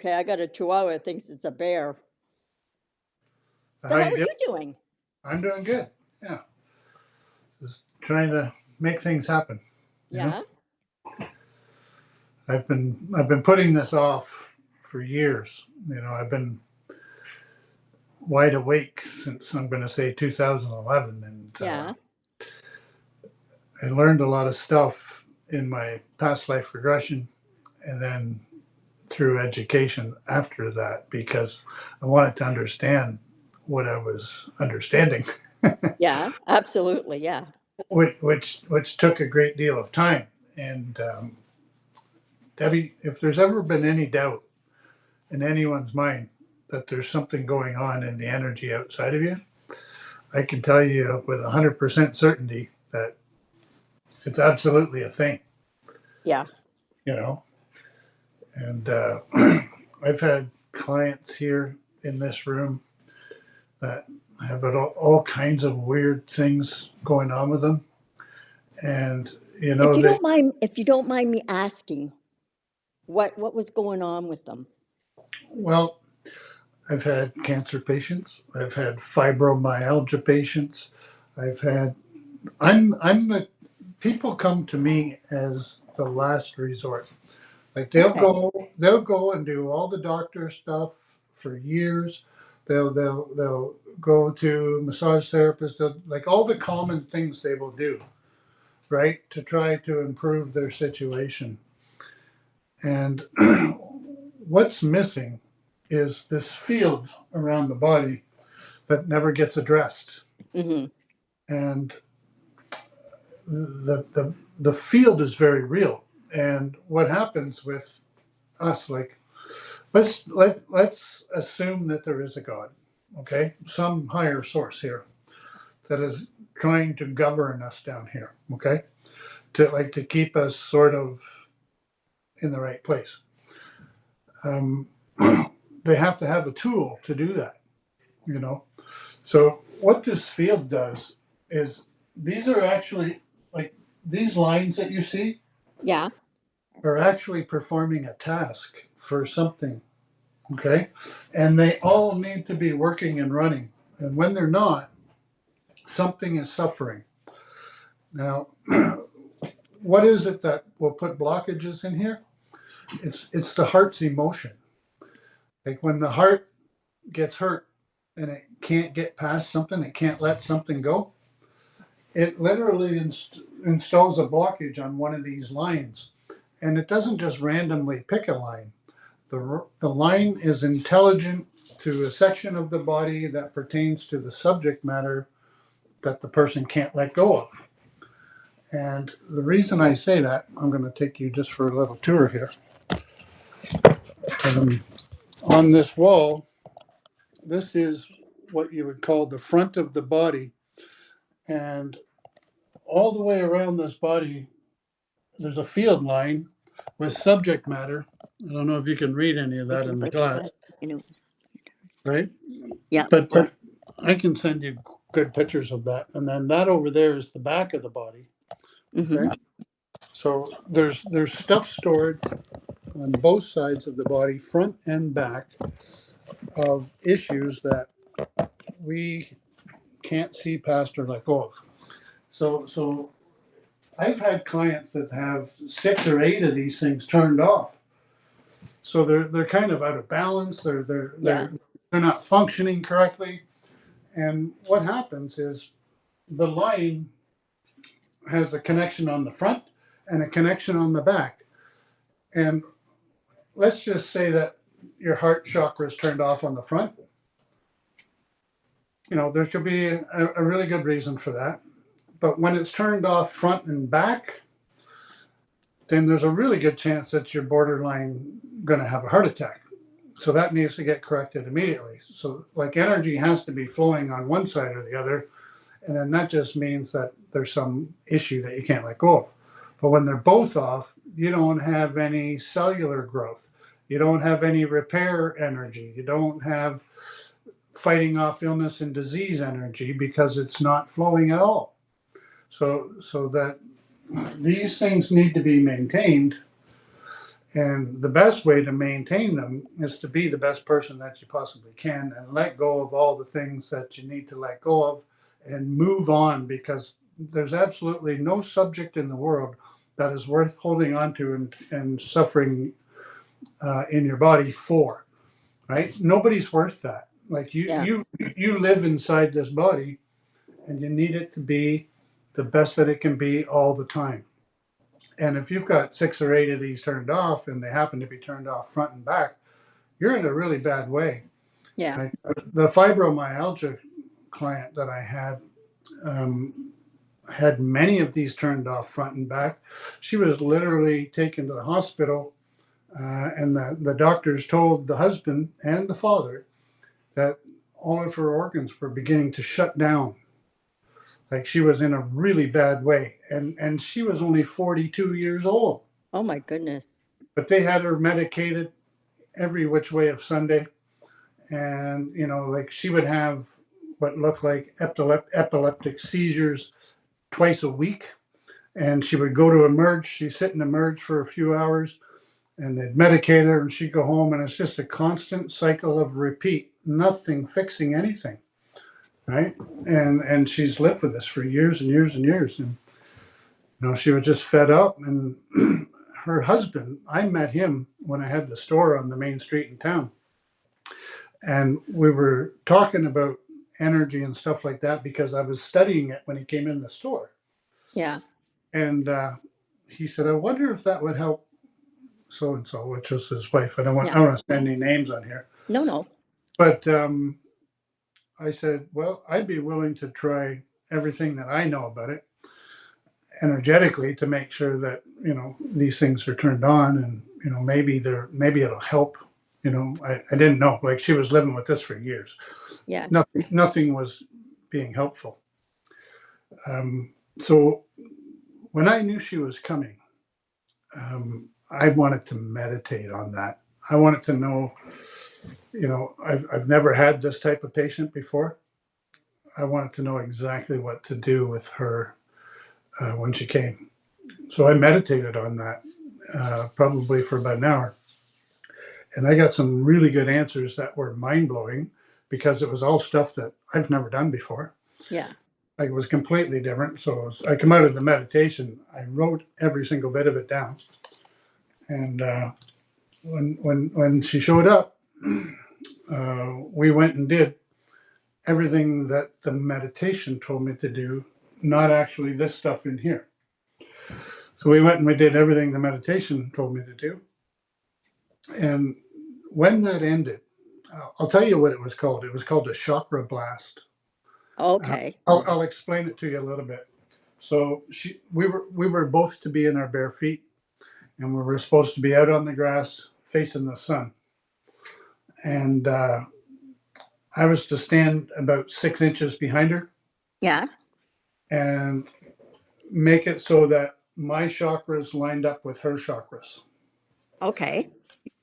Okay, I got a chihuahua that thinks it's a bear. So How how you are doing? you doing? I'm doing good. Yeah, just trying to make things happen. You know, Yeah, I've been putting this off for years. I've been wide awake since I'm going to say 2011, and yeah. I learned a lot of stuff in my past life regression, and then through education after that because I wanted to understand what I was understanding, Yeah, absolutely. Yeah. which took a great deal of time. And Debbie, if there's ever been any doubt in anyone's mind that there's something going on in the energy outside of you, I can tell you with 100% certainty that it's absolutely a thing, Yeah. you know. And I've had clients here in this room that have all kinds of weird things going on with them. And, If you don't mind me asking, what was going on with them? well, I've had cancer patients, I've had fibromyalgia patients, I've had, I'm the, people come to me as the last resort. Like Okay. they'll go and do all the doctor stuff for years. They'll go to massage therapists, like all the common things they will do, right, to try to improve their situation. And what's missing is this field around the body that never gets addressed. Mm-hmm. And the field is very real. And what happens with us, like let's assume that there is a God, okay, some higher source here that is trying to govern us down here, okay, to keep us sort of in the right place. Um, they have to have a tool to do that, you know. So what this field does is these are actually like these lines that you see Yeah. are actually performing a task for something, okay? And they all need to be working and running. And when they're not, something is suffering. Now, what is it that will put blockages in here? It's the heart's emotion. Like when the heart gets hurt and it can't get past something, it can't let something go, it literally installs a blockage on one of these lines. And it doesn't just randomly pick a line. The line is intelligent to a section of the body that pertains to the subject matter that the person can't let go of. And the reason I say that, I'm going to take you just for a little tour here. On this wall, this is what you would call the front of the body. And all the way around this body, there's a field line with subject matter. I don't know if you can read any of that in the glass, right? Yeah. But I can send you good pictures of that. And then that over there is the back of the body. Mm-hmm. Okay. So there's stuff stored on both sides of the body, front and back, of issues that we can't see past or let go of. So I've had clients that have 6 or 8 of these things turned off. So they're kind of out of balance. Yeah. They're not functioning correctly. And what happens is the line has a connection on the front and a connection on the back. And let's just say that your heart chakra is turned off on the front. There could be a really good reason for that. But when it's turned off front and back, then there's a really good chance that you're borderline going to have a heart attack. So that needs to get corrected immediately. So like energy has to be flowing on one side or the other. And then that just means that there's some issue that you can't let go of. But when they're both off, you don't have any cellular growth. You don't have any repair energy. You don't have fighting off illness and disease energy because it's not flowing at all. So that these things need to be maintained. And the best way to maintain them is to be the best person that you possibly can and let go of all the things that you need to let go of and move on, because there's absolutely no subject in the world that is worth holding on to and suffering in your body for, right? Nobody's worth that. Like Yeah. you live inside this body and you need it to be the best that it can be all the time. And if you've got 6 or 8 of these turned off and they happen to be turned off front and back, you're in a really bad way. Yeah. Right? The fibromyalgia client that I had many of these turned off front and back. She was literally taken to the hospital, and the doctors told the husband and the father that all of her organs were beginning to shut down. Like she was in a really bad way, and she was only 42 years old. Oh my goodness. But they had her medicated every which way of Sunday, and like she would have what looked like epileptic seizures twice a week, and she would go to emerge. She'd sit and emerge for a few hours, and they'd medicate her, and she'd go home, and it's just a constant cycle of repeat, nothing fixing anything, right? And she's lived with this for years and years and years, and she was just fed up. And her husband, I met him when I had the store on the main street in town, and we were talking about energy and stuff like that because I was studying it when he came in the store. Yeah. And he said, I wonder if that would help so and so, which was his wife. I don't want to spend any names on here. No. But I said, well, I'd be willing to try everything that I know about it energetically to make sure that these things are turned on, and maybe it'll help. I didn't know. Like she was living with this for years. Yeah. Nothing was being helpful. So when I knew she was coming, I wanted to meditate on that. I wanted to know, I've never had this type of patient before. I wanted to know exactly what to do with her when she came. So I meditated on that probably for about an hour. And I got some really good answers that were mind-blowing because it was all stuff that I've never done before. Yeah. Like it was completely different. So I come out of the meditation, I wrote every single bit of it down. And when she showed up, we went and did everything that the meditation told me to do, not actually this stuff in here. So we went and we did everything the meditation told me to do. And when that ended, I'll tell you what it was called. It was called a chakra blast. Okay. I'll explain it to you a little bit. So we were both to be in our bare feet, and we were supposed to be out on the grass facing the sun. And I was to stand about 6 inches behind her. Yeah. And make it so that my chakras lined up with her chakras. Okay.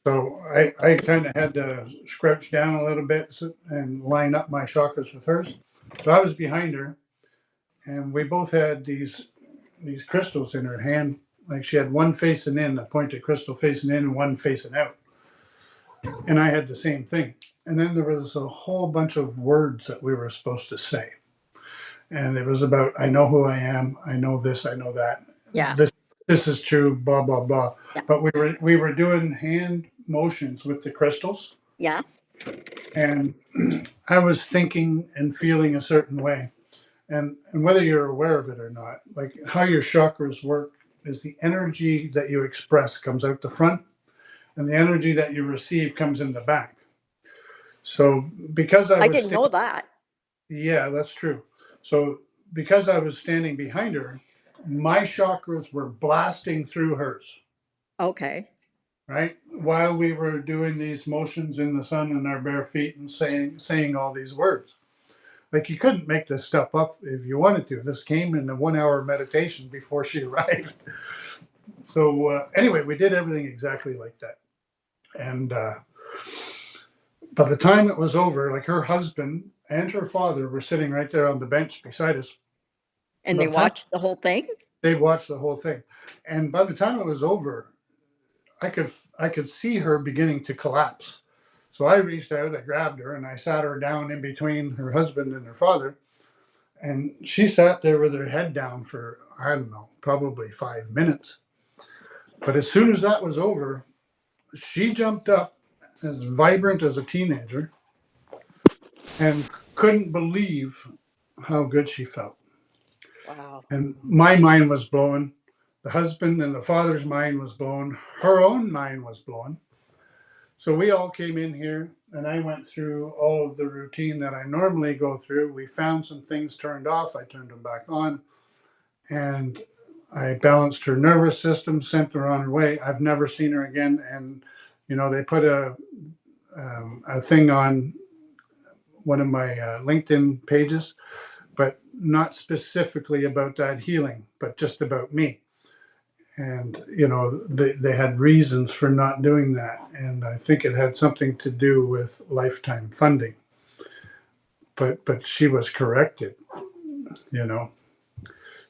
So I kind of had to scrouch down a little bit and line up my chakras with hers. So I was behind her, and we both had these crystals in her hand. Like she had one facing in, a pointed crystal facing in, and one facing out. And I had the same thing. And then there was a whole bunch of words that we were supposed to say. And it was about, I know who I am, I know this, I know that. Yeah. This is true, blah, blah, blah. Yeah. But we were doing hand motions with the crystals. Yeah. And I was thinking and feeling a certain way. And whether you're aware of it or not, like how your chakras work is the energy that you express comes out the front, and the energy that you receive comes in the back. So because I didn't know that. Yeah, that's true. So because I was standing behind her, my chakras were blasting through hers, Okay. right? While we were doing these motions in the sun on our bare feet and saying all these words. Like you couldn't make this stuff up if you wanted to. This came in a 1-hour meditation before she arrived. So anyway, we did everything exactly like that. And by the time it was over, like her husband and her father were sitting right there on the bench beside us. And they watched the whole thing? They watched the whole thing. And by the time it was over, I could see her beginning to collapse. So I reached out, I grabbed her, and I sat her down in between her husband and her father. And she sat there with her head down for, I don't know, probably 5 minutes. But as soon as that was over, she jumped up as vibrant as a teenager and couldn't believe how good she felt. Wow. And my mind was blown. The husband and the father's mind was blown. Her own mind was blown. So we all came in here and I went through all of the routine that I normally go through. We found some things turned off. I turned them back on and I balanced her nervous system, sent her on her way. I've never seen her again. And, you know, they put a thing on one of my LinkedIn pages, but not specifically about that healing, but just about me. And, you know, they had reasons for not doing that. And I think it had something to do with lifetime funding. But she was corrected, you know.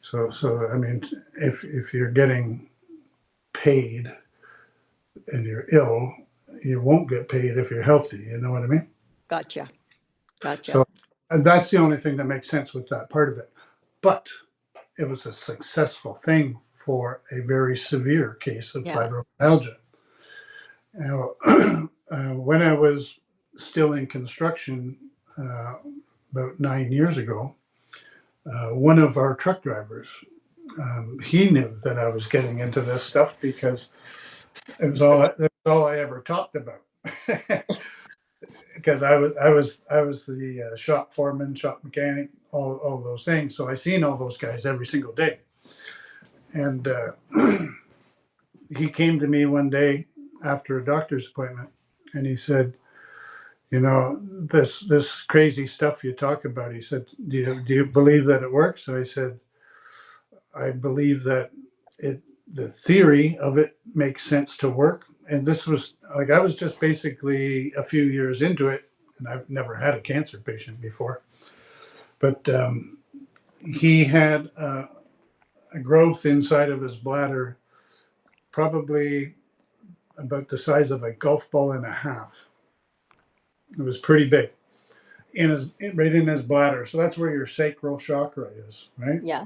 So I mean, if you're getting paid and you're ill, you won't get paid if you're healthy. You know what I mean? Gotcha. Gotcha. So and that's the only thing that makes sense with that part of it. But it was a successful thing for a very severe case of fibromyalgia. Now, when I was still in construction about 9 years ago, one of our truck drivers, he knew that I was getting into this stuff because it was all I ever talked about. Because I was the shop foreman, shop mechanic, all those things. So I seen all those guys every single day. And he came to me one day after a doctor's appointment, and he said, "You know, this crazy stuff you talk about." He said, "Do you believe that it works?" So I said, "I believe that the theory of it makes sense to work." And this was like I was just basically a few years into it, and I've never had a cancer patient before, but he had a growth inside of his bladder, probably about the size of a golf ball and a half. It was pretty big right in his bladder. So that's where your sacral chakra is, right? Yeah.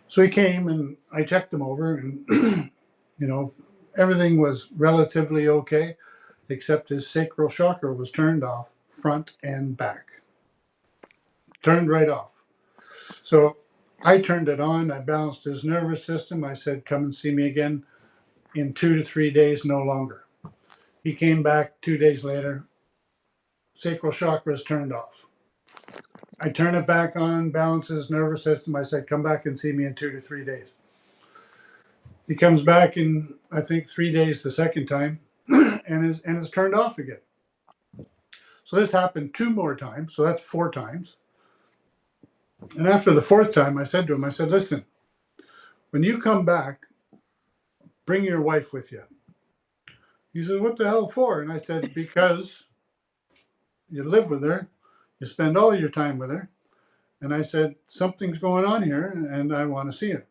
So he came and I checked him over, and you know, everything was relatively okay, except his sacral chakra was turned off front and back. Turned right off. So I turned it on. I balanced his nervous system. I said, "Come and see me again in 2 to 3 days, no longer." He came back 2 days later. Sacral chakra is turned off. I turn it back on, balance his nervous system. I said, "Come back and see me in 2 to 3 days." He comes back in, I think, 3 days the second time, and is turned off again. So this happened 2 more times. So that's 4 times. And after the fourth time, I said to him, I said, "Listen, when you come back, bring your wife with you." He said, "What the hell for?" And I said, "Because you live with her, you spend all your time with her." And I said, "Something's going on here, and I want to see her."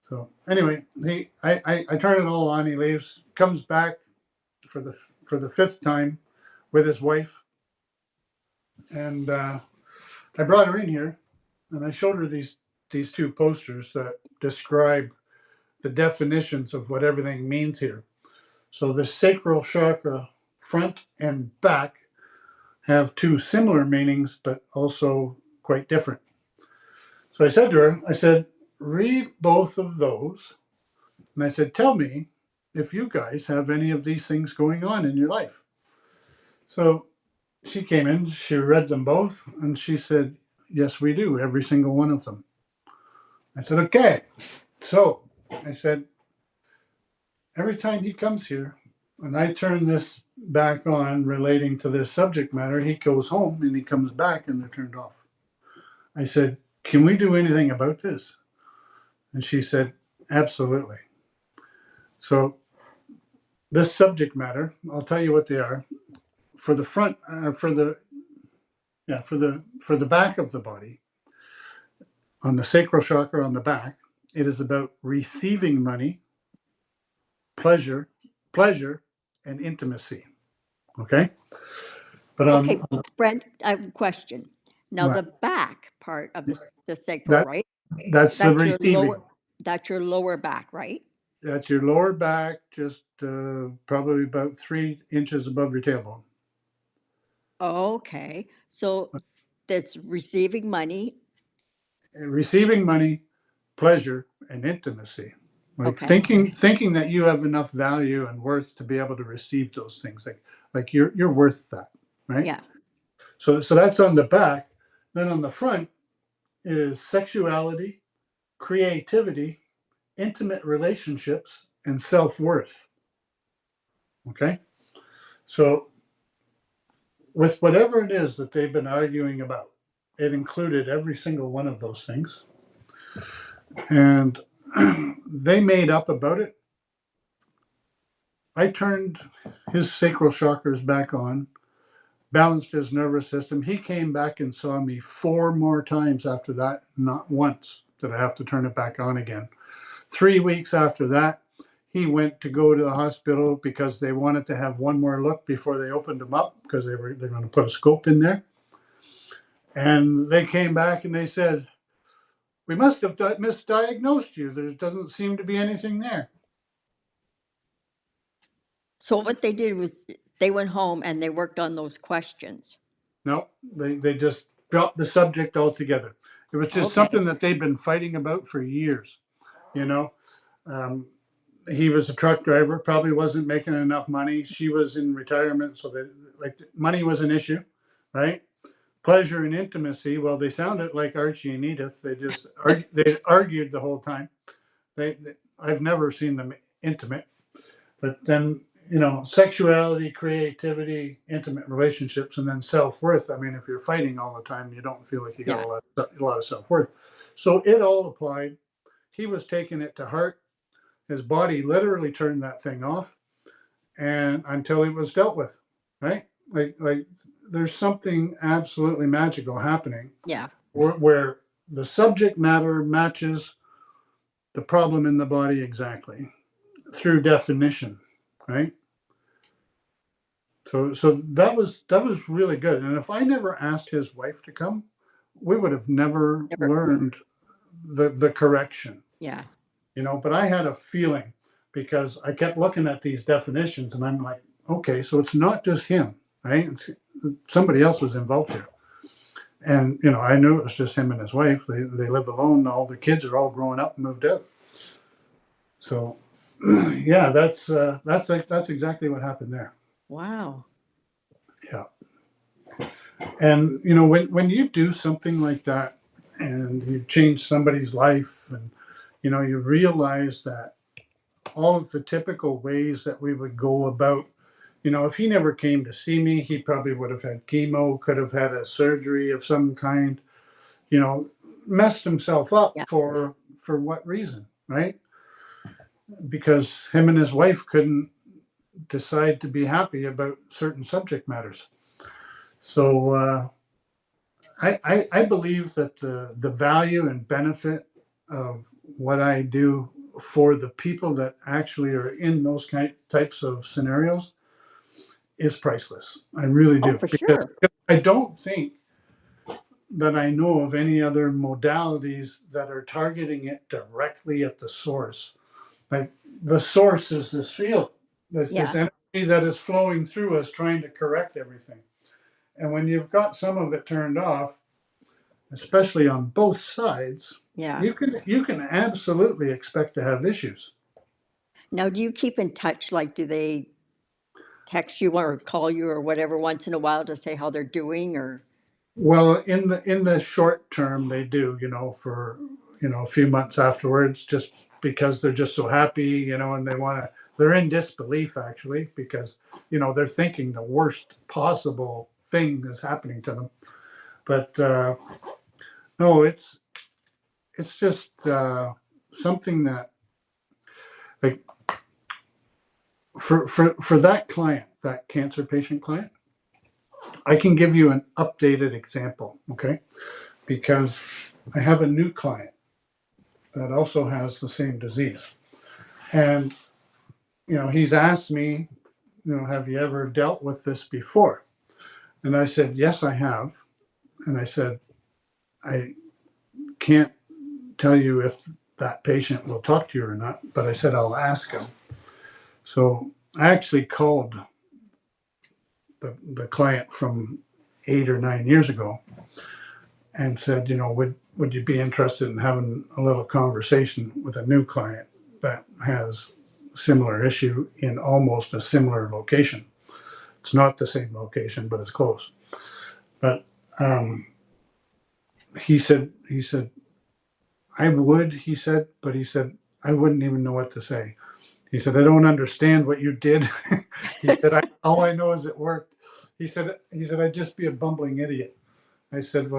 So anyway, I turn it all on. He leaves, comes back for the fifth time with his wife, and I brought her in here, and I showed her these two posters that describe the definitions of what everything means here. So the sacral chakra, front and back, have two similar meanings, but also quite different. So I said to her, I said, "Read both of those." And I said, "Tell me if you guys have any of these things going on in your life." So she came in, she read them both, and she said, "Yes, we do, every single one of them." I said, "Okay." So I said, "Every time he comes here, and I turn this back on relating to this subject matter, he goes home and he comes back and they're turned off." I said, "Can we do anything about this?" And she said, "Absolutely." So this subject matter, I'll tell you what they are. For the front, for the back of the body, on the sacral chakra on the back, it is about receiving money pleasure, pleasure, and intimacy. Okay, but Okay, Brent, I have a question. Now, the what back part of the sacral, that right? that's the That's your receiving. lower back, right? That's your lower back, just probably about 3 inches above your tailbone. Okay, so that's receiving money. Receiving money, pleasure, and intimacy. Like Okay, thinking that you have enough value and worth to be able to receive those things. Like you're worth that, right? yeah. So that's on the back. Then on the front is sexuality, creativity, intimate relationships, and self-worth. Okay? So with whatever it is that they've been arguing about, it included every single one of those things. And they made up about it. I turned his sacral chakras back on, balanced his nervous system. He came back and saw me 4 more times after that, not once did I have to turn it back on again. 3 weeks after that, he went to go to the hospital because they wanted to have one more look before they opened him up because they're going to put a scope in there. And they came back and they said, "We must have misdiagnosed you. There doesn't seem to be anything there." So what they did was they went home and they worked on those questions. No, they just dropped the subject altogether. It was just Okay, something that they've been fighting about for years. You know, um, he was a truck driver, probably wasn't making enough money. She was in retirement, so that like money was an issue, right? Pleasure and intimacy. Well, they sounded like Archie and Edith. They argued the whole time. I've never seen them intimate, but then sexuality, creativity, intimate relationships, and then self-worth. I mean, if you're fighting all the time, you don't feel like you got yeah, a lot of self-worth. So it all applied. He was taking it to heart. His body literally turned that thing off, and until it was dealt with, right? Like there's something absolutely magical happening yeah. where the subject matter matches the problem in the body exactly through definition, right? So that was really good. And if I never asked his wife to come, we would have never Never, learned the correction, yeah. But I had a feeling because I kept looking at these definitions and I'm like, okay, so it's not just him, right? Somebody else was involved here. And I knew it was just him and his wife. They live alone. All the kids are all grown up and moved out. So yeah, that's exactly what happened there. Wow. Yeah. And when you do something like that and you change somebody's life, and you realize that all of the typical ways that we would go about, if he never came to see me, he probably would have had chemo, could have had a surgery of some kind, you know messed himself up Yeah. for what reason, right? Because him and his wife couldn't decide to be happy about certain subject matters. So I believe that the value and benefit of what I do for the people that actually are in those types of scenarios is priceless. I really Oh, do, for because sure. I don't think that I know of any other modalities that are targeting it directly at the source. Like the source is this field, this Yeah, energy that is flowing through us, trying to correct everything. And when you've got some of it turned off, especially on both sides, yeah. you can absolutely expect to have issues. Now, do you keep in touch? Like, do they text you or call you or whatever once in a while to say how they're doing or? Well, in the short term, they do, for a few months afterwards, just because they're just so happy, and they're in disbelief actually because they're thinking the worst possible thing is happening to them. But no, it's just something that, like, for that client, that cancer patient client, I can give you an updated example, okay? Because I have a new client that also has the same disease. And he's asked me, have you ever dealt with this before? And I said, yes, I have. And I said, I can't tell you if that patient will talk to you or not, but I said, I'll ask him. So I actually called the client from 8 or 9 years ago and said, would you be interested in having a little conversation with a new client that has a similar issue in almost a similar location? It's not the same location, but it's close. But he said, I would, he said, but he said, I wouldn't even know what to say. He said, I don't understand what you did. He said, all I know is it worked. He said, I'd just be a bumbling idiot. I said,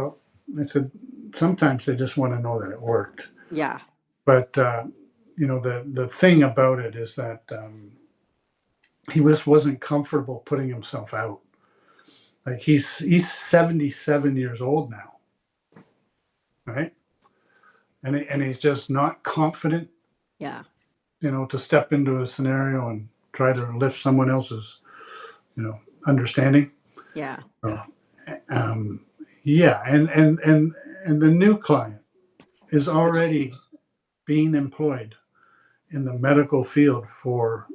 sometimes they just want to know that it worked. Yeah. But, the thing about it is that he just wasn't comfortable putting himself out. Like he's 77 years old now, right? And he's just not confident, Yeah. to step into a scenario and try to lift someone else's, understanding. Yeah. Yeah, and the new client is already being employed in the medical field for,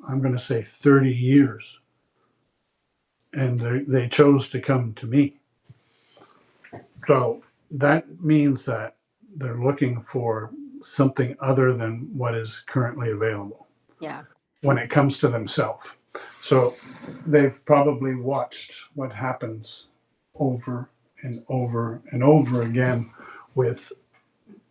I'm going to say, 30 years, and they chose to come to me. So that means that they're looking for something other than what is currently available. Yeah. When it comes to themselves. So they've probably watched what happens over and over and over again with,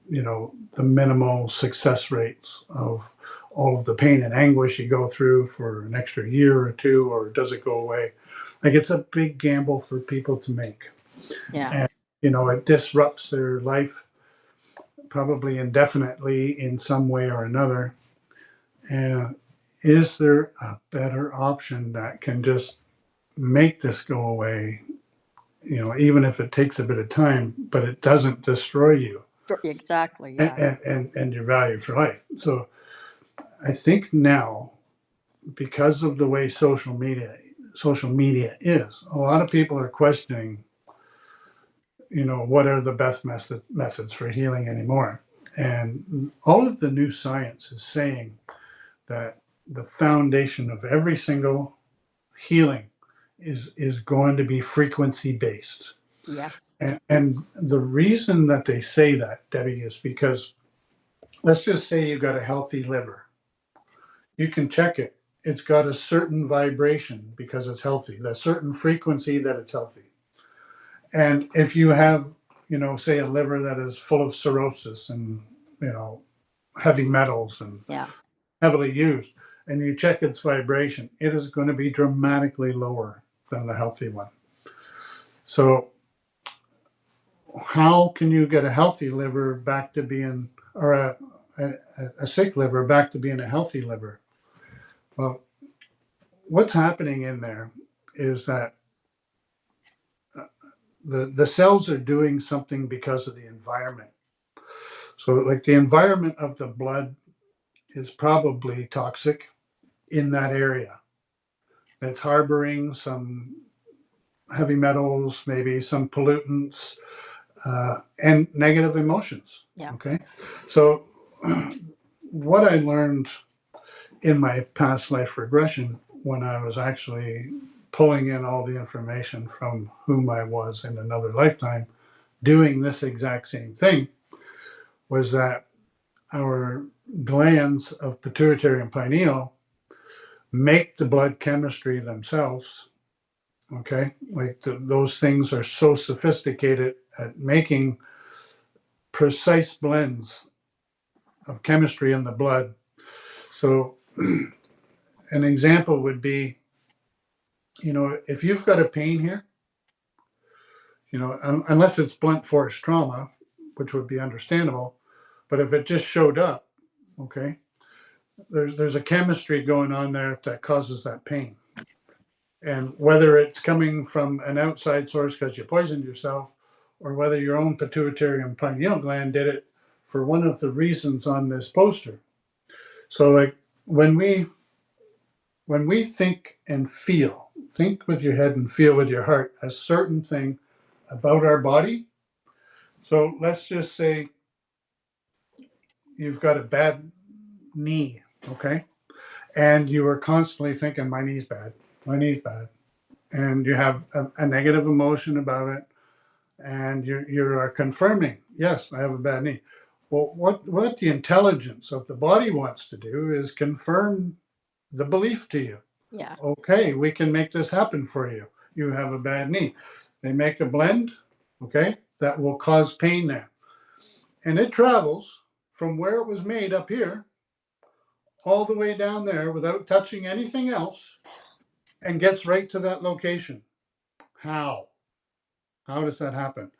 the minimal success rates of all of the pain and anguish you go through for an extra year or two, or does it go away? Like, it's a big gamble for people to make. Yeah. And, it disrupts their life probably indefinitely in some way or another. And is there a better option that can just make this go away, even if it takes a bit of time, but it doesn't destroy you Exactly. Yeah. and your value for life? So I think now, because of the way social media is, a lot of people are questioning, what are the best methods for healing anymore? And all of the new science is saying that the foundation of every single healing is going to be frequency based. Yes. And the reason that they say that, Debbie, is because, let's just say you've got a healthy liver. You can check it. It's got a certain vibration because it's healthy, that certain frequency that it's healthy. And if you have, say a liver that is full of cirrhosis and, heavy metals and Yeah. heavily used, and you check its vibration, it is going to be dramatically lower than the healthy one. So how can you get a healthy liver back to being, or a sick liver back to being a healthy liver? Well, what's happening in there is that the cells are doing something because of the environment. So like the environment of the blood is probably toxic in that area. It's harboring some heavy metals, maybe some pollutants, and negative emotions. Yeah. Okay. So what I learned in my past life regression, when I was actually pulling in all the information from whom I was in another lifetime, doing this exact same thing, was that our glands of pituitary and pineal make the blood chemistry themselves. Okay, like those things are so sophisticated at making precise blends of chemistry in the blood. So an example would be, if you've got a pain here, unless it's blunt force trauma, which would be understandable, but if it just showed up, okay, there's a chemistry going on there that causes that pain. And whether it's coming from an outside source because you poisoned yourself, or whether your own pituitary and pineal gland did it for one of the reasons on this poster. So like when we when we think and feel, think with your head and feel with your heart a certain thing about our body. So let's just say you've got a bad knee, okay? And you are constantly thinking, my knee's bad, my knee's bad. And you have a negative emotion about it. And you are confirming, yes, I have a bad knee. Well, what the intelligence of the body wants to do is confirm the belief to you. Yeah. Okay, we can make this happen for you. You have a bad knee. They make a blend, okay, that will cause pain there. And it travels from where it was made up here all the way down there without touching anything else and gets right to that location. How? How does that happen?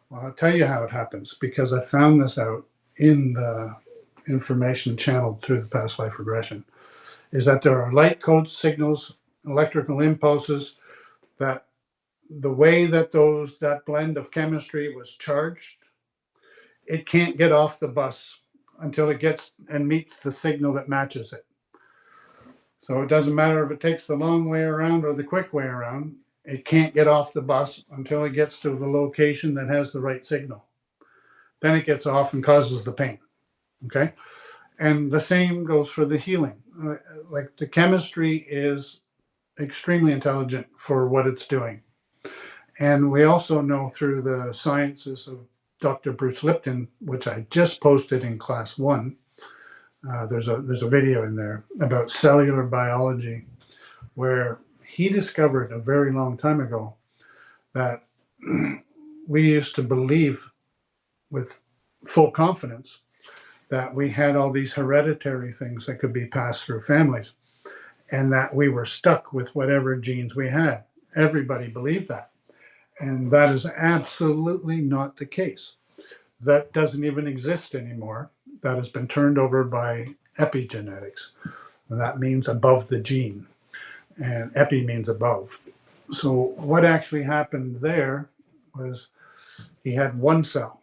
Well, I'll tell you how it happens because I found this out in the information channeled through the past life regression, is that there are light code signals, electrical impulses that the way that that blend of chemistry was charged, it can't get off the bus until it gets and meets the signal that matches it. So it doesn't matter if it takes the long way around or the quick way around, it can't get off the bus until it gets to the location that has the right signal. Then it gets off and causes the pain. Okay. And the same goes for the healing. Like the chemistry is extremely intelligent for what it's doing. And we also know through the sciences of Dr. Bruce Lipton, which I just posted in class 1, there's a video in there about cellular biology where he discovered a very long time ago that we used to believe with full confidence that we had all these hereditary things that could be passed through families and that we were stuck with whatever genes we had. Everybody believed that. And that is absolutely not the case. That doesn't even exist anymore. That has been turned over by epigenetics. And that means above the gene. And epi means above. So what actually happened there was he had one cell,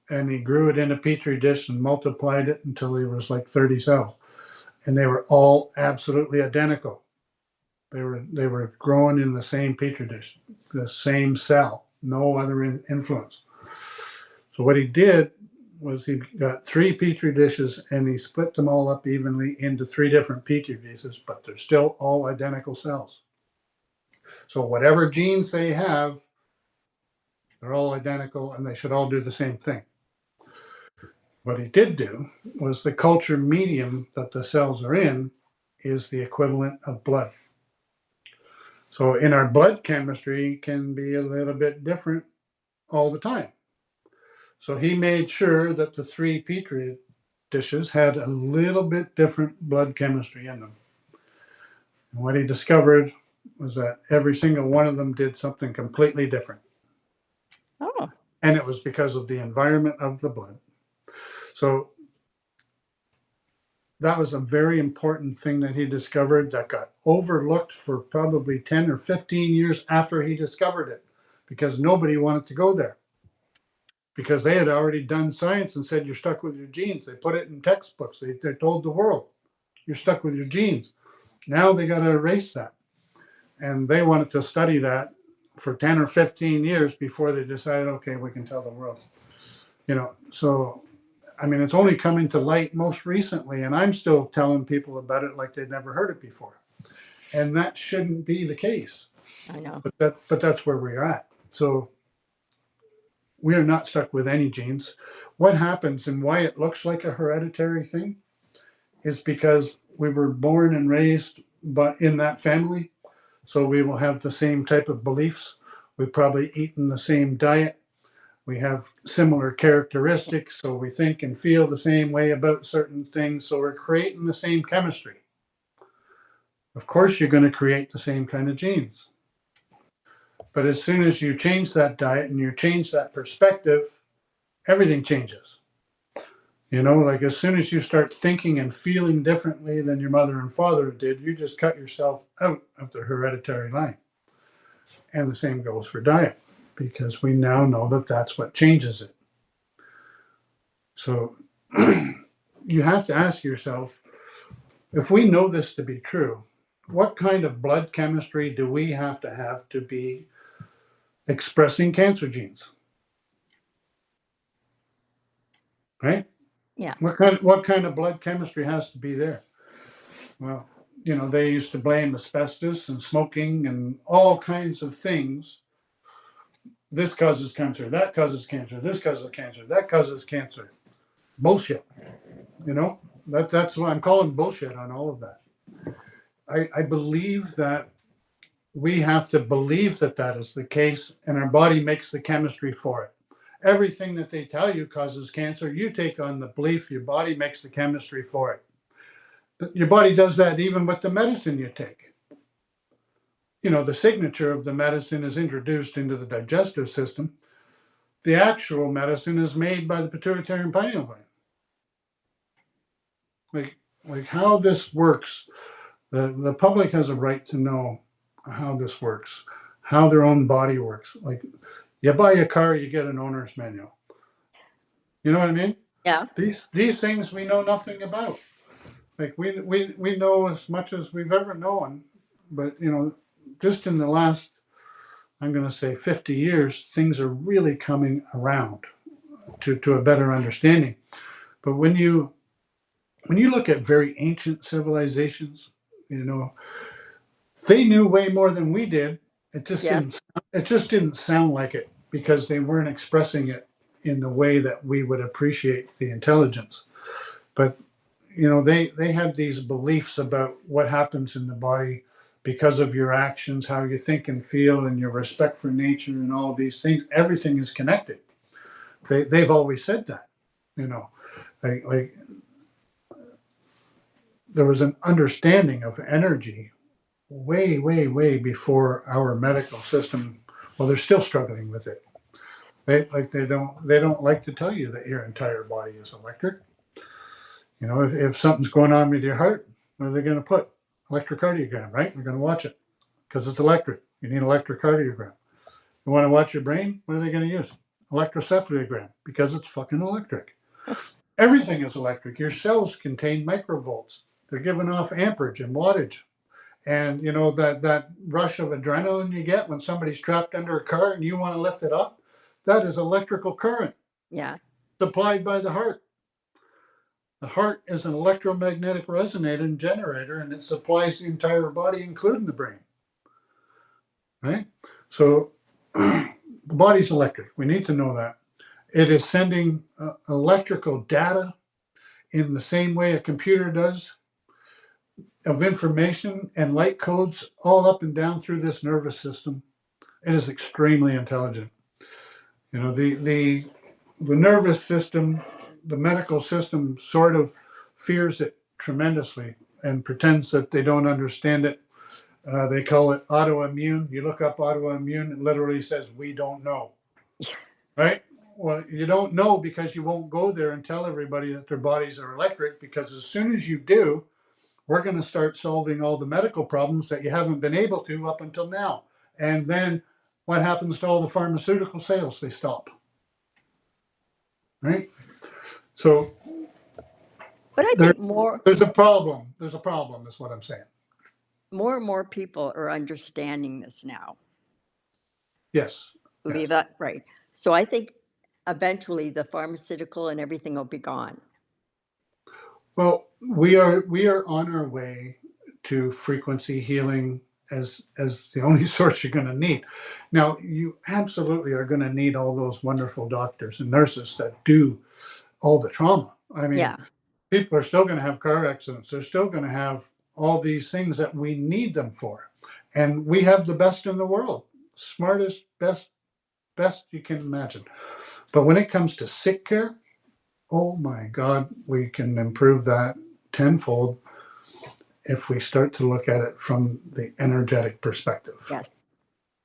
and he grew it in a petri dish and multiplied it until he was like 30 cells. And they were all absolutely identical. They were growing in the same petri dish, the same cell, no other influence. So what he did was he got 3 petri dishes and he split them all up evenly into 3 different petri dishes, but they're still all identical cells. So whatever genes they have, they're all identical and they should all do the same thing. What he did do was the culture medium that the cells are in is the equivalent of blood. So in our blood chemistry can be a little bit different all the time. So he made sure that the 3 petri dishes had a little bit different blood chemistry in them. And what he discovered was that every single one of them did something completely different. Oh. And it was because of the environment of the blood. So that was a very important thing that he discovered that got overlooked for probably 10 or 15 years after he discovered it because nobody wanted to go there. Because they had already done science and said, you're stuck with your genes. They put it in textbooks. They told the world, you're stuck with your genes. Now they got to erase that. And they wanted to study that for 10 or 15 years before they decided, okay, we can tell the world. So, I mean, it's only coming to light most recently, and I'm still telling people about it like they'd never heard it before. And that shouldn't be the case. I know. But that's where we're at. So we are not stuck with any genes. What happens and why it looks like a hereditary thing is because we were born and raised in that family. So we will have the same type of beliefs. We've probably eaten the same diet. We have similar characteristics. So we think and feel the same way about certain things. So we're creating the same chemistry. Of course, you're going to create the same kind of genes. But as soon as you change that diet and you change that perspective, everything changes. Like as soon as you start thinking and feeling differently than your mother and father did, you just cut yourself out of the hereditary line. And the same goes for diet, because we now know that that's what changes it. So you have to ask yourself, if we know this to be true, what kind of blood chemistry do we have to be expressing cancer genes? Right? Yeah. What kind of blood chemistry has to be there? Well, they used to blame asbestos and smoking and all kinds of things. This causes cancer, that causes cancer, this causes cancer, that causes cancer. Bullshit. That's what I'm calling bullshit on all of that. I believe that we have to believe that that is the case, and our body makes the chemistry for it. Everything that they tell you causes cancer, you take on the belief your body makes the chemistry for it. But your body does that even with the medicine you take. The signature of the medicine is introduced into the digestive system. The actual medicine is made by the pituitary and pineal gland. Like how this works, the public has a right to know how this works, how their own body works. Like you buy a car, you get an owner's manual. You know what I mean? Yeah. These things we know nothing about. Like we know as much as we've ever known, but just in the last, I'm going to say 50 years, things are really coming around to a better understanding. But when you look at very ancient civilizations, they knew way more than we did. Yes. It just didn't sound like it because they weren't expressing it in the way that we would appreciate the intelligence. But they had these beliefs about what happens in the body because of your actions, how you think and feel, and your respect for nature, and all these things. Everything is connected. They've always said that. Like there was an understanding of energy way, way, way before our medical system. Well, they're still struggling with it. They don't like to tell you that your entire body is electric. If something's going on with your heart, what are they going to put? Electrocardiogram, right? They're going to watch it because it's electric. You need electrocardiogram. You want to watch your brain? What are they going to use? Electrocephalogram because it's fucking electric. Everything is electric. Your cells contain microvolts. They're giving off amperage and wattage. And that rush of adrenaline you get when somebody's trapped under a car and you want to lift it up, that is electrical current. Yeah. Supplied by the heart. The heart is an electromagnetic resonating generator, and it supplies the entire body, including the brain. Right? So the body's electric. We need to know that. It is sending electrical data in the same way a computer does, of information and light codes all up and down through this nervous system. It is extremely intelligent. The nervous system, the medical system sort of fears it tremendously and pretends that they don't understand it. They call it autoimmune. You look up autoimmune, it literally says, we don't know. Right? Well, you don't know because you won't go there and tell everybody that their bodies are electric, because as soon as you do, we're going to start solving all the medical problems that you haven't been able to up until now. And then what happens to all the pharmaceutical sales? They stop. Right? So But I think more there's a problem. There's a problem, is what I'm saying. and more people are understanding this now. Yes. Believe that? Right. So I think eventually the pharmaceutical and everything will be gone. Well, we are on our way to frequency healing as the only source you're going to need. Now, you absolutely are going to need all those wonderful doctors and nurses that do all the trauma. I mean, Yeah. people are still going to have car accidents. They're still going to have all these things that we need them for. And we have the best in the world, smartest, best you can imagine. But when it comes to sick care, oh my God, we can improve that tenfold if we start to look at it from the energetic perspective. Yes.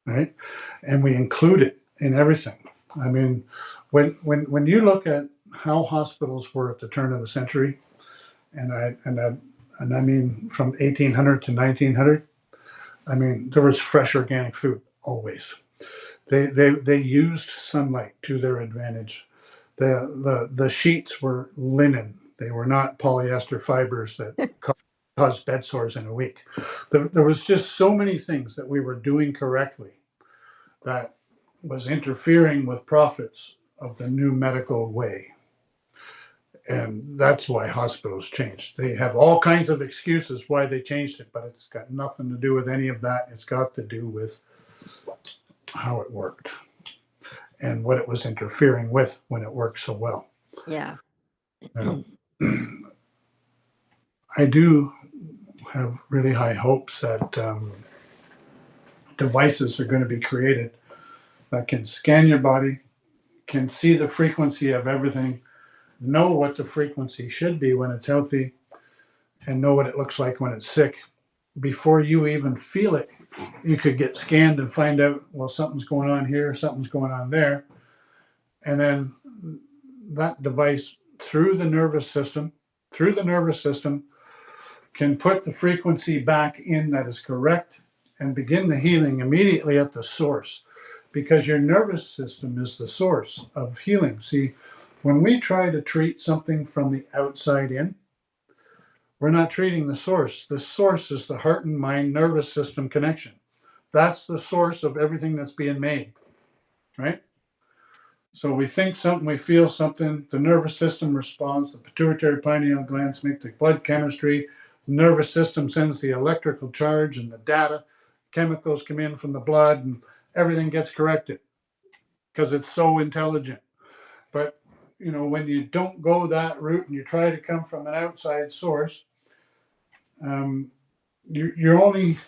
Right? And we include it in everything. I mean, when you look at how hospitals were at the turn of the century, and I mean from 1800 to 1900, I mean, there was fresh organic food always. They used sunlight to their advantage. The sheets were linen. They were not polyester fibers that cause caused bed sores in a week. There was just so many things that we were doing correctly that was interfering with profits of the new medical way. And that's why hospitals changed. They have all kinds of excuses why they changed it, but it's got nothing to do with any of that. It's got to do with how it worked and what it was interfering with when it worked so well. Yeah. Now, I do have really high hopes that devices are going to be created that can scan your body, can see the frequency of everything, know what the frequency should be when it's healthy, and know what it looks like when it's sick. Before you even feel it, you could get scanned and find out, well, something's going on here, something's going on there. And then that device through the nervous system, can put the frequency back in that is correct and begin the healing immediately at the source, because your nervous system is the source of healing. See, when we try to treat something from the outside in, we're not treating the source. The source is the heart and mind nervous system connection. That's the source of everything that's being made, right? So we think something, we feel something, the nervous system responds, the pituitary pineal glands make the blood chemistry, the nervous system sends the electrical charge and the data, chemicals come in from the blood, and everything gets corrected because it's so intelligent. But when you don't go that route and you try to come from an outside source, you're only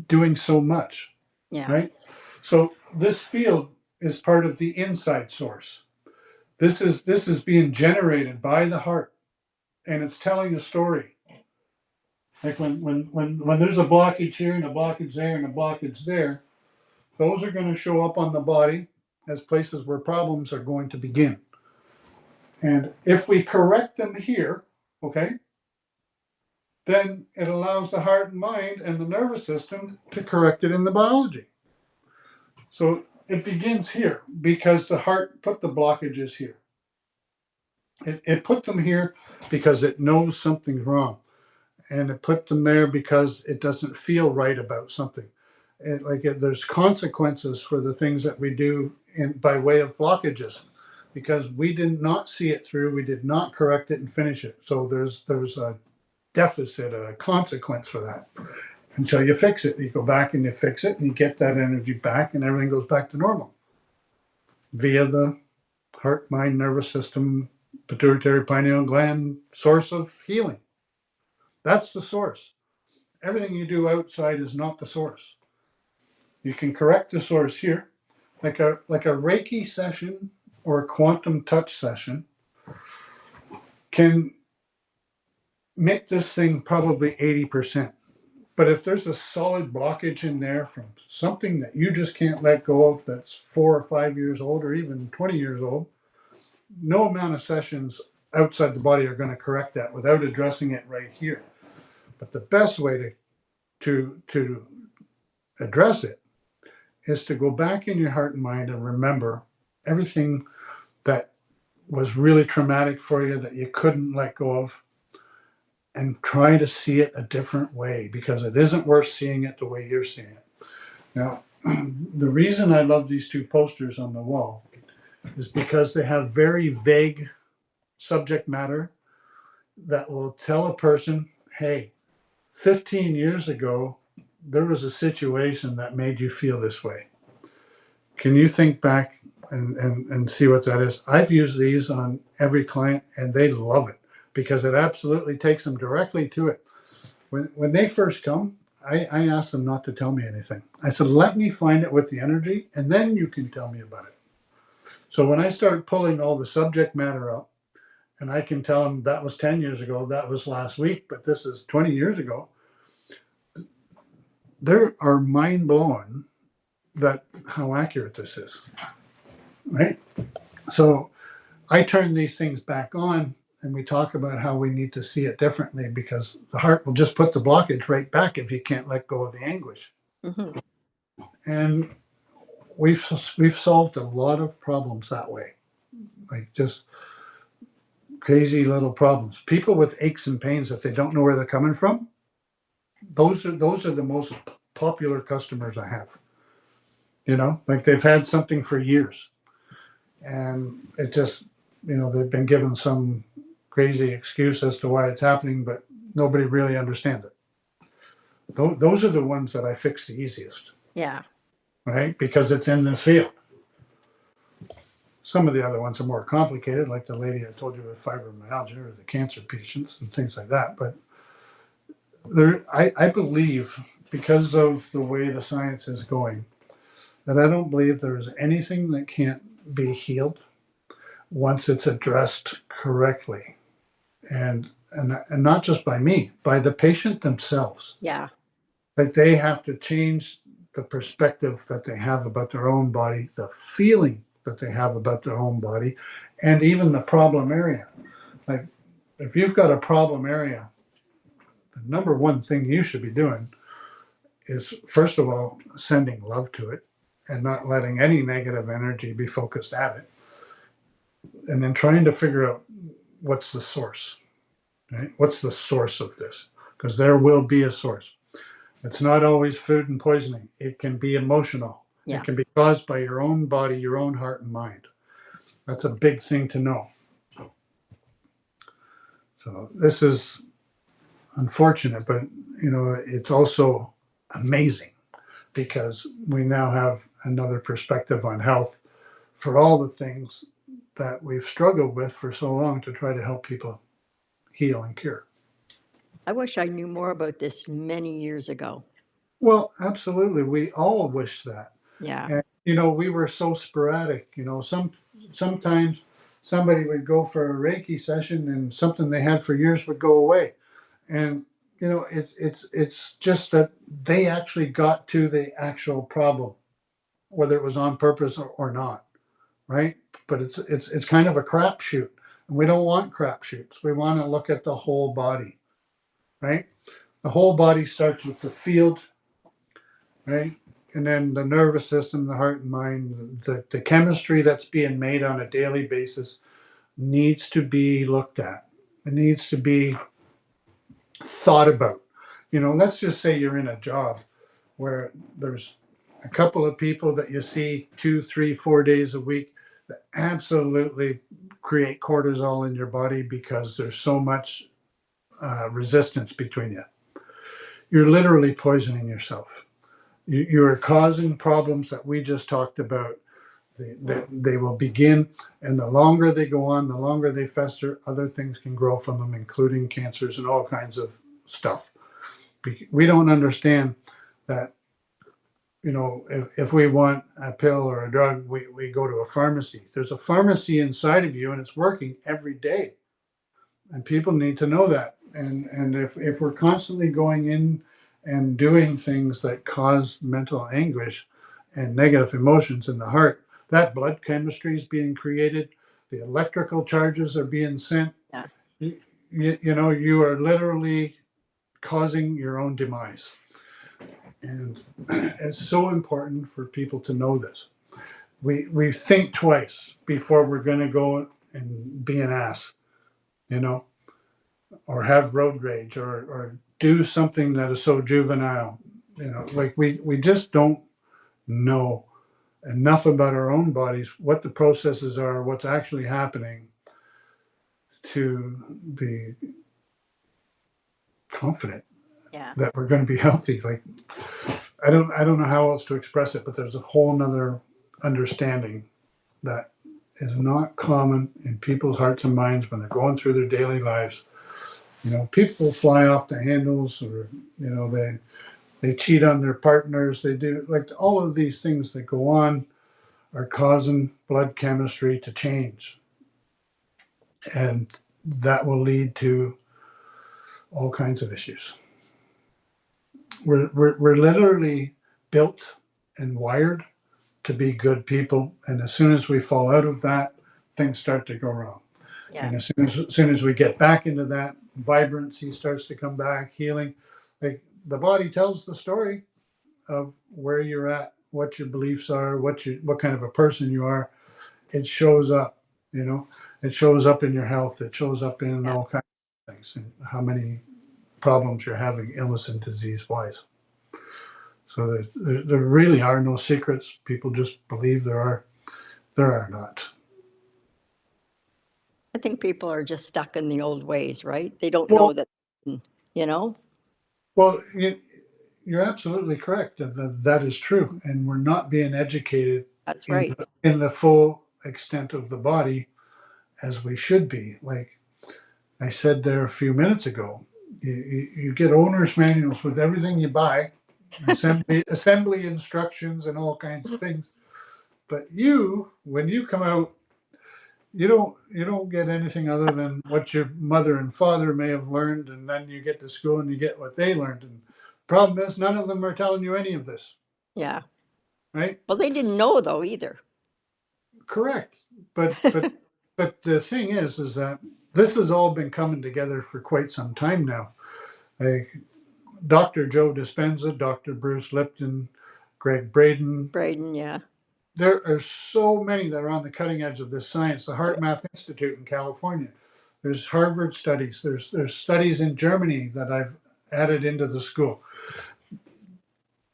doing so much, Yeah. right? So this field is part of the inside source. This is being generated by the heart, and it's telling a story. Like when there's a blockage here and a blockage there and a blockage there, those are going to show up on the body as places where problems are going to begin. And if we correct them here, okay, then it allows the heart and mind and the nervous system to correct it in the biology. So it begins here because the heart put the blockages here. It put them here because it knows something's wrong. And it put them there because it doesn't feel right about something. There's consequences for the things that we do by way of blockages, because we did not see it through, we did not correct it and finish it. So there's a deficit, a consequence for that. Until you fix it, you go back and you fix it, and you get that energy back, and everything goes back to normal via the heart, mind, nervous system, pituitary pineal gland source of healing. That's the source. Everything you do outside is not the source. You can correct the source here, like a Reiki session or a quantum touch session can make this thing probably 80%. But if there's a solid blockage in there from something that you just can't let go of, that's 4 or 5 years old or even 20 years old, no amount of sessions outside the body are going to correct that without addressing it right here. But the best way to address it is to go back in your heart and mind and remember everything that was really traumatic for you that you couldn't let go of, and try to see it a different way, because it isn't worth seeing it the way you're seeing it. Now, the reason I love these two posters on the wall is because they have very vague subject matter that will tell a person, hey, 15 years ago, there was a situation that made you feel this way. Can you think back and see what that is? I've used these on every client, and they love it because it absolutely takes them directly to it. When they first come, I ask them not to tell me anything. I said, let me find it with the energy, and then you can tell me about it. So when I start pulling all the subject matter up, and I can tell them that was 10 years ago, that was last week, but this is 20 years ago, they are mind blown that how accurate this is, right? So I turn these things back on, and we talk about how we need to see it differently, because the heart will just put the blockage right back if you can't let go of the anguish. Mm-hmm. And we've solved a lot of problems that way, like just crazy little problems. People with aches and pains that they don't know where they're coming from, those are the most popular customers I have. Like they've had something for years, and it just, they've been given some crazy excuse as to why it's happening, but nobody really understands it. Those are the ones that I fix the easiest, Yeah. right? Because it's in this field. Some of the other ones are more complicated, like the lady I told you with fibromyalgia or the cancer patients and things like that. But I believe, because of the way the science is going, that I don't believe there's anything that can't be healed once it's addressed correctly. And not just by me, by the patient themselves. Yeah. Like they have to change the perspective that they have about their own body, the feeling that they have about their own body, and even the problem area. Like if you've got a problem area, the number one thing you should be doing is, first of all, sending love to it and not letting any negative energy be focused at it. And then trying to figure out what's the source, right? What's the source of this? Because there will be a source. It's not always food and poisoning. It can be emotional. Yeah. It can be caused by your own body, your own heart and mind. That's a big thing to know. So this is unfortunate, but it's also amazing because we now have another perspective on health for all the things that we've struggled with for so long to try to help people heal and cure. I wish I knew more about this many years ago. Well, absolutely. We all wish that. Yeah. And we were so sporadic. Sometimes somebody would go for a Reiki session and something they had for years would go away. And it's just that they actually got to the actual problem, whether it was on purpose or not, right? But it's kind of a crapshoot, and we don't want crapshoots. We want to look at the whole body, right? The whole body starts with the field, right? And then the nervous system, the heart and mind, the chemistry that's being made on a daily basis needs to be looked at. It needs to be thought about. Let's just say you're in a job where there's a couple of people that you see 2, 3, 4 days a week that absolutely create cortisol in your body because there's so much resistance between you. You're literally poisoning yourself. You are causing problems that we just talked about. They will begin, and the longer they go on, the longer they fester, other things can grow from them, including cancers and all kinds of stuff. We don't understand that, if we want a pill or a drug, we go to a pharmacy. There's a pharmacy inside of you, and it's working every day. And people need to know that. And if we're constantly going in and doing things that cause mental anguish and negative emotions in the heart, that blood chemistry is being created, the electrical charges are being sent. Yeah. You are literally causing your own demise. And it's so important for people to know this. We think twice before we're going to go and be an ass, or have road rage, or do something that is so juvenile. Like we just don't know enough about our own bodies, what the processes are, what's actually happening, to be confident Yeah. that we're going to be healthy. Like I don't know how else to express it, but there's a whole nother understanding that is not common in people's hearts and minds when they're going through their daily lives. People fly off the handles, or they cheat on their partners. They do, like, all of these things that go on are causing blood chemistry to change, and that will lead to all kinds of issues. We're literally built and wired to be good people, and as soon as we fall out of that, things start to go wrong. Yeah. And as soon as we get back into that, vibrancy starts to come back, healing. Like the body tells the story of where you're at, what your beliefs are, what kind of a person you are. It shows up, It shows up in your health. It shows up in Yeah. all kinds of things, and how many problems you're having illness and disease wise. So there really are no secrets. People just believe there are. There are not. I think people are just stuck in the old ways, right? They don't Well, know that, you know? well, you're absolutely correct. That is true, and we're not being educated That's in right. the full extent of the body as we should be. Like I said there a few minutes ago, you get owner's manuals with everything you buy, assembly instructions, and all kinds of things. But when you come out, you don't get anything other than what your mother and father may have learned, and then you get to school and you get what they learned. And problem is, none of them are telling you any of this, Yeah. right? Well, they didn't know though either. Correct. But the thing is that this has all been coming together for quite some time now. Like Dr. Joe Dispenza, Dr. Bruce Lipton, Greg Braden. Braden, yeah. There are so many that are on the cutting edge of this science. The Heart Math Institute in California. There's Harvard studies. There's studies in Germany that I've added into the school.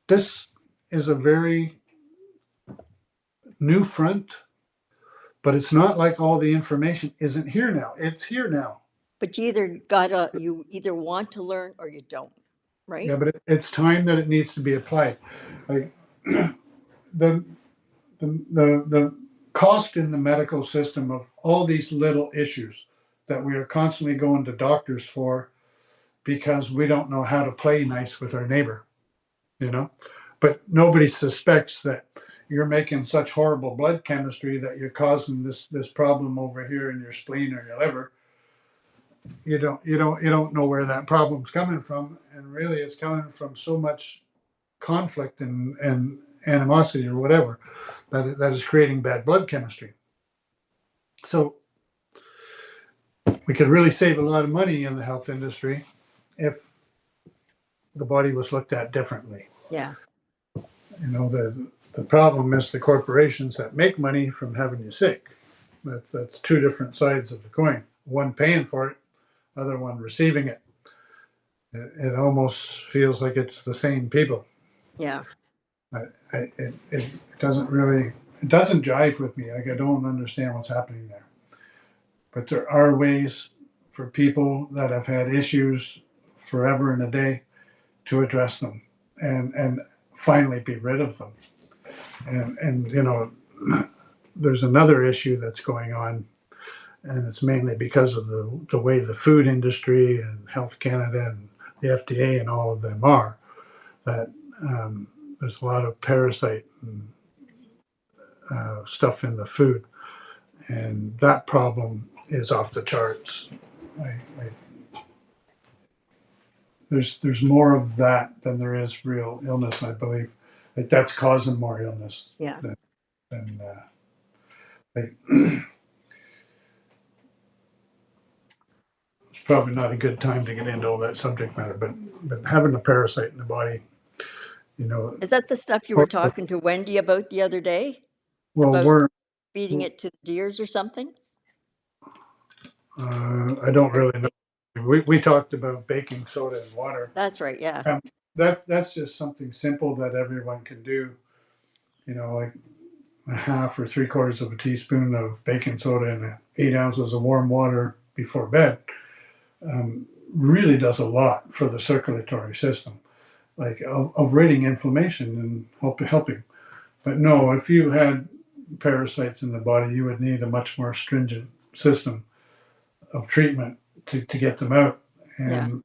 This is a very new front, but it's not like all the information isn't here now. It's here now. But you either want to learn or you don't, Yeah, right? but it's time that it needs to be applied. Like the the cost in the medical system of all these little issues that we are constantly going to doctors for because we don't know how to play nice with our neighbor, you know? But nobody suspects that you're making such horrible blood chemistry that you're causing this problem over here in your spleen or your liver. You don't know where that problem's coming from, and really it's coming from so much conflict and animosity or whatever that is creating bad blood chemistry. So we could really save a lot of money in the health industry if the body was looked at differently. Yeah. The problem is the corporations that make money from having you sick. That's two different sides of the coin. One paying for it, other one receiving it. It almost feels like it's the same people. Yeah. It doesn't jive with me. Like I don't understand what's happening there. But there are ways for people that have had issues forever and a day to address them and finally be rid of them. And there's another issue that's going on, and it's mainly because of the way the food industry and Health Canada and the FDA and all of them are, that there's a lot of parasite and stuff in the food, and that problem is off the charts. There's more of that than there is real illness, I believe. Like that's causing more illness Yeah. than like, it's probably not a good time to get into all that subject matter, but having a parasite in the body, Is that the stuff you were talking to Wendy about the other day? well, About we're feeding it to the deers or something? I don't really know. We talked about baking soda and water. That's right, yeah. That's just something simple that everyone can do. Like a half or three quarters of a teaspoon of baking soda and 8 ounces of warm water before bed really does a lot for the circulatory system, like of ridding inflammation and helping. But no, if you had parasites in the body, you would need a much more stringent system of treatment to get them out. Yeah. And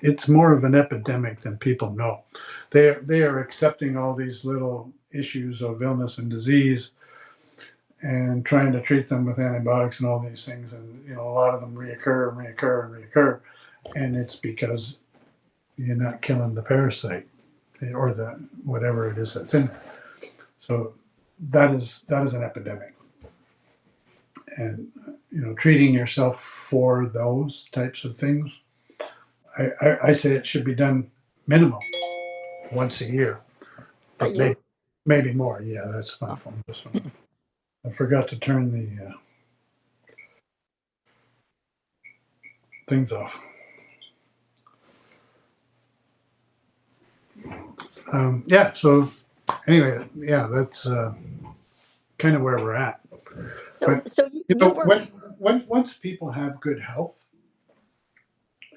it's more of an epidemic than people know. They are accepting all these little issues of illness and disease and trying to treat them with antibiotics and all these things, and a lot of them reoccur, and it's because you're not killing the parasite or the whatever it is that's in there. So that is an epidemic, and treating yourself for those types of things, I say it should be done minimum once a year, but maybe more. Yeah, that's my phone. This one. I forgot to turn the things off. Yeah. So anyway, yeah, that's kind of where we're at. So, But so you work. once people have good health,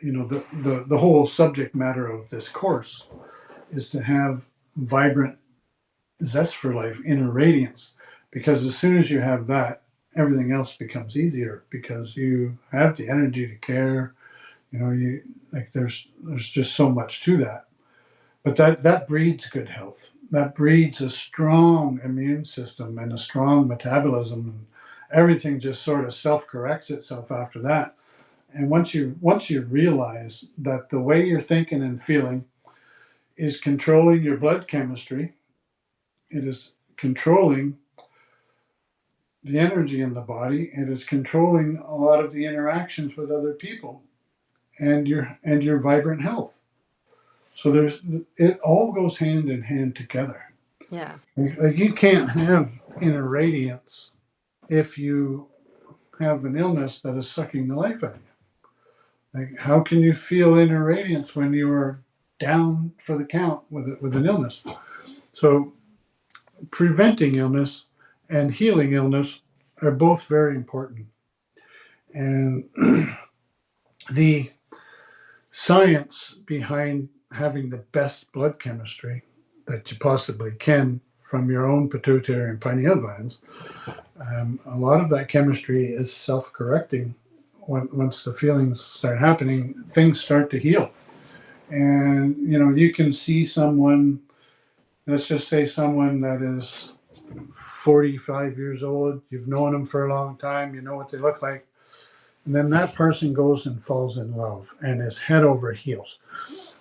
the whole subject matter of this course is to have vibrant zest for life, inner radiance, because as soon as you have that, everything else becomes easier because you have the energy to care. You like there's just so much to that. But that breeds good health. That breeds a strong immune system and a strong metabolism, and everything just sort of self corrects itself after that. And once you realize that the way you're thinking and feeling is controlling your blood chemistry, it is controlling the energy in the body, it is controlling a lot of the interactions with other people and your vibrant health. So it all goes hand in hand together. Yeah. Like you can't have inner radiance if you have an illness that is sucking the life out of you. Like how can you feel inner radiance when you are down for the count with an illness? So preventing illness and healing illness are both very important. And the science behind having the best blood chemistry that you possibly can from your own pituitary and pineal glands, a lot of that chemistry is self-correcting. Once the feelings start happening, things start to heal. And you can see someone, let's just say someone that is 45 years old, you've known them for a long time, you know what they look like, and then that person goes and falls in love and is head over heels.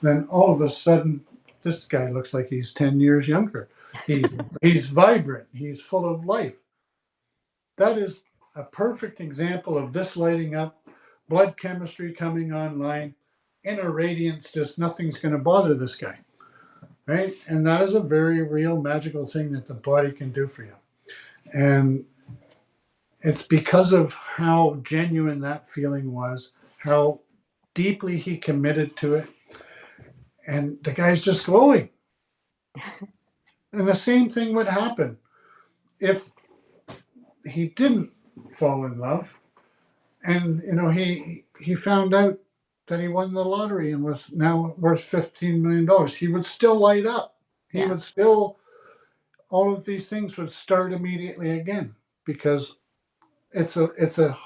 Then all of a sudden, this guy looks like he's 10 years younger. He's vibrant. He's full of life. That is a perfect example of this lighting up, blood chemistry coming online, inner radiance, just nothing's going to bother this guy. Right? And that is a very real magical thing that the body can do for you. And it's because of how genuine that feeling was, how deeply he committed to it. And the guy's just glowing. And the same thing would happen if he didn't fall in love and he found out that he won the lottery and was now worth $15 million. He would still light up. He Yeah. would still, all of these things would start immediately again because it's a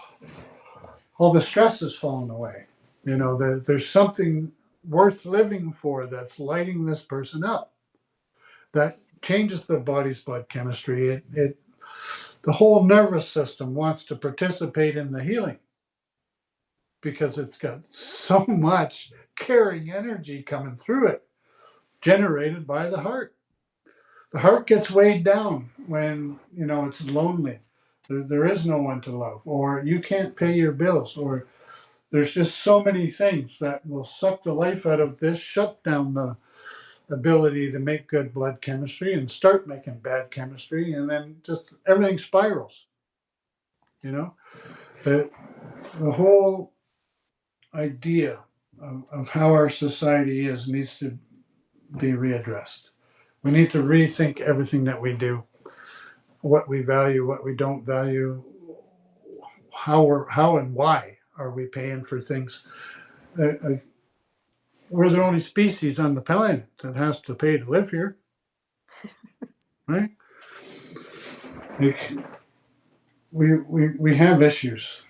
all the stress has fallen away. There's something worth living for that's lighting this person up. That changes the body's blood chemistry. The whole nervous system wants to participate in the healing because it's got so much caring energy coming through it, generated by the heart. The heart gets weighed down when it's lonely. There is no one to love, or you can't pay your bills, or there's just so many things that will suck the life out of this, shut down the ability to make good blood chemistry and start making bad chemistry, and then just everything spirals. The, the whole idea of how our society is needs to be readdressed. We need to rethink everything that we do, what we value, what we don't value, how and why are we paying for things. We're the only species on the planet that has to pay to live here, right? Like, we have issues.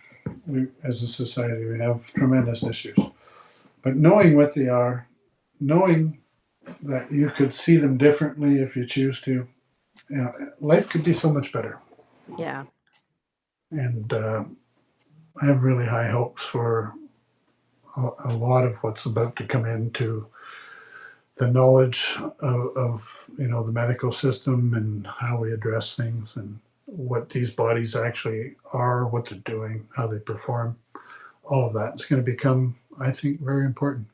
As a society, we have tremendous issues. But knowing what they are, knowing that you could see them differently if you choose to, life could be so much better. Yeah. And I have really high hopes for a lot of what's about to come into the knowledge of the medical system and how we address things and what these bodies actually are, what they're doing, how they perform. All of that is going to become, I think, very important.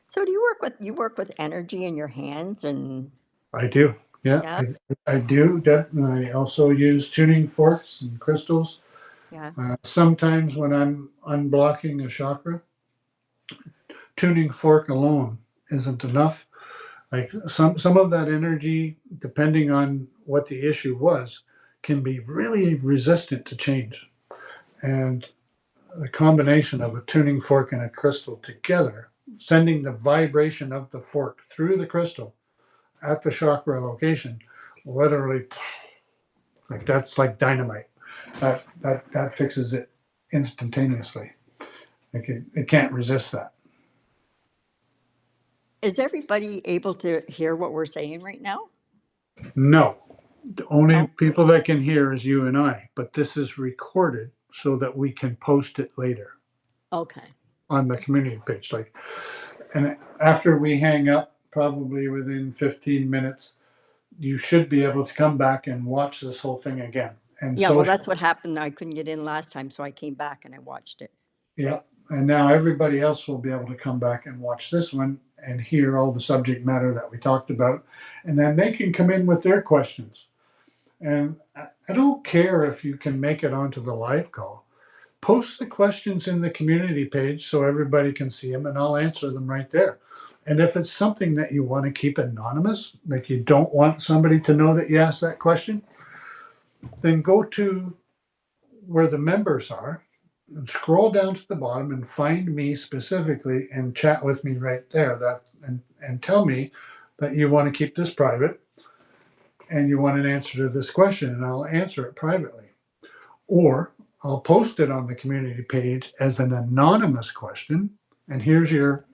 So do you work with energy in your hands and I do. Yeah, yeah, I do. I also use tuning forks and crystals. yeah. Sometimes when I'm unblocking a chakra, tuning fork alone isn't enough. Like some of that energy, depending on what the issue was, can be really resistant to change. And the combination of a tuning fork and a crystal together, sending the vibration of the fork through the crystal at the chakra location, literally, like that's like dynamite. That fixes it instantaneously. Like it can't resist that. Is everybody able to hear what we're saying right now? No, the only No? people that can hear is you and I, but this is recorded so that we can post it later Okay. on the community page. Like, and after we hang up, probably within 15 minutes, you should be able to come back and watch this whole thing again. And Yeah, well, so, that's what happened. I couldn't get in last time, so I came back and I watched it. yeah. And now everybody else will be able to come back and watch this one and hear all the subject matter that we talked about. And then they can come in with their questions. And I don't care if you can make it onto the live call. Post the questions in the community page so everybody can see them, and I'll answer them right there. And if it's something that you want to keep anonymous, like you don't want somebody to know that you asked that question, then go to where the members are and scroll down to the bottom and find me specifically and chat with me right there. And tell me that you want to keep this private and you want an answer to this question, and I'll answer it privately. Or I'll post it on the community page as an anonymous question, and here's your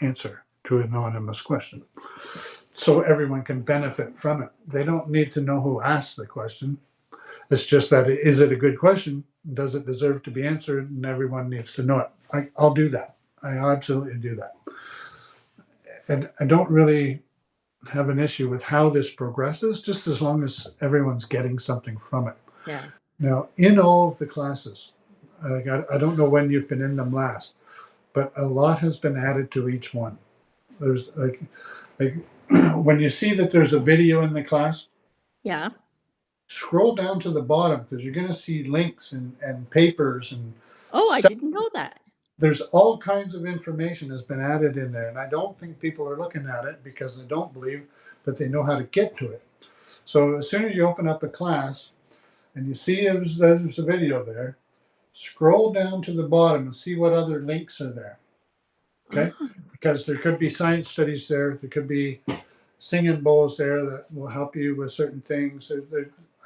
answer to an anonymous question. So everyone can benefit from it. They don't need to know who asked the question. It's just that, is it a good question? Does it deserve to be answered? And everyone needs to know it. I'll do that. I absolutely do that. And I don't really have an issue with how this progresses, just as long as everyone's getting something from it. Yeah. Now, in all of the classes, I don't know when you've been in them last, but a lot has been added to each one. There's like when you see that there's a video in the class, Yeah. scroll down to the bottom because you're going to see links and papers and Oh, I stuff. didn't know that. There's all kinds of information has been added in there, and I don't think people are looking at it because they don't believe that they know how to get to it. So as soon as you open up a class and you see there's a video there, scroll down to the bottom and see what other links are there. Okay, because there could be science studies there. There could be singing bowls there that will help you with certain things.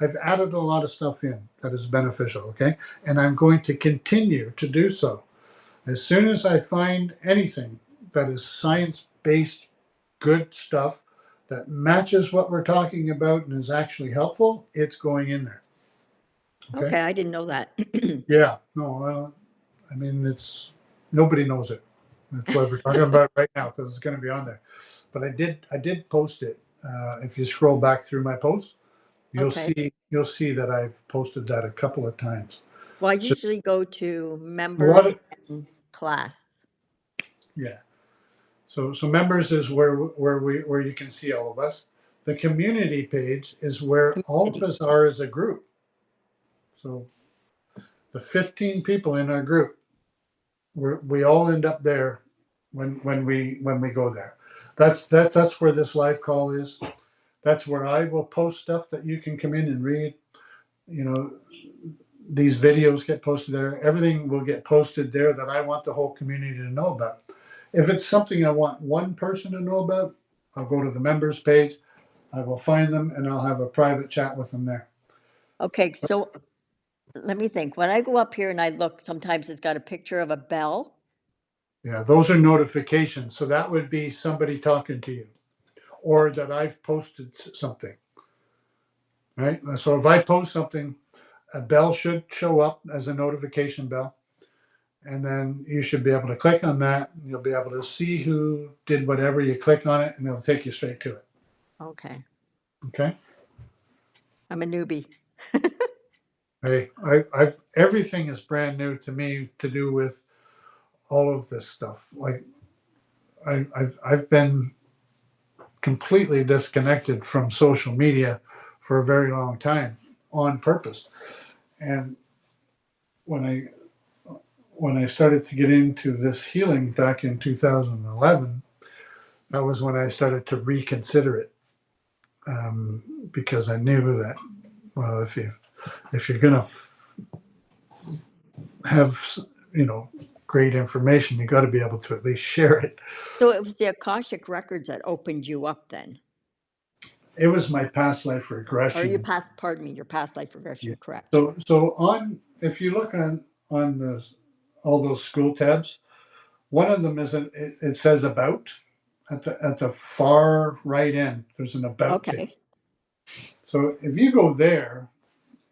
I've added a lot of stuff in that is beneficial. Okay, and I'm going to continue to do so. As soon as I find anything that is science-based, good stuff that matches what we're talking about and is actually helpful, it's going in there. Okay. Okay, I didn't know that. Yeah. No. Well, I mean, nobody knows it. That's what we're talking about right now because it's going to be on there. But I did post it. If you scroll back through my posts, Okay. you'll see that I've posted that a couple of times. Well, I So usually go to a lot members of and class. yeah. So members is where you can see all of us. The community page is where all of Community. us are as a group. So the 15 people in our group, we all end up there when we go there. That's where this live call is. That's where I will post stuff that you can come in and read. You know, these videos get posted there. Everything will get posted there that I want the whole community to know about. If it's something I want one person to know about, I'll go to the members page. I will find them and I'll have a private chat with them there. Okay, so let me think. When I go up here and I look, sometimes it's got a picture of a bell. Yeah, those are notifications. So that would be somebody talking to you or that I've posted something, right? So if I post something, a bell should show up as a notification bell. And then you should be able to click on that. You'll be able to see who did whatever. You click on it and it'll take you straight to it. Okay. Okay. I'm a newbie. Hey, I've everything is brand new to me to do with all of this stuff. Like I've been completely disconnected from social media for a very long time on purpose. And when I when I started to get into this healing back in 2011, that was when I started to reconsider it, because I knew that, well, if you're gonna have, you know, great information, you got to be able to at least share it. So it was the Akashic records that opened you up then, It was my past life or you regression. past, pardon me, your past life Yeah. regression, correct? So on, if you look on the all those school tabs, one of them is it says about at the far right end. There's an about page. Okay, So if you go there,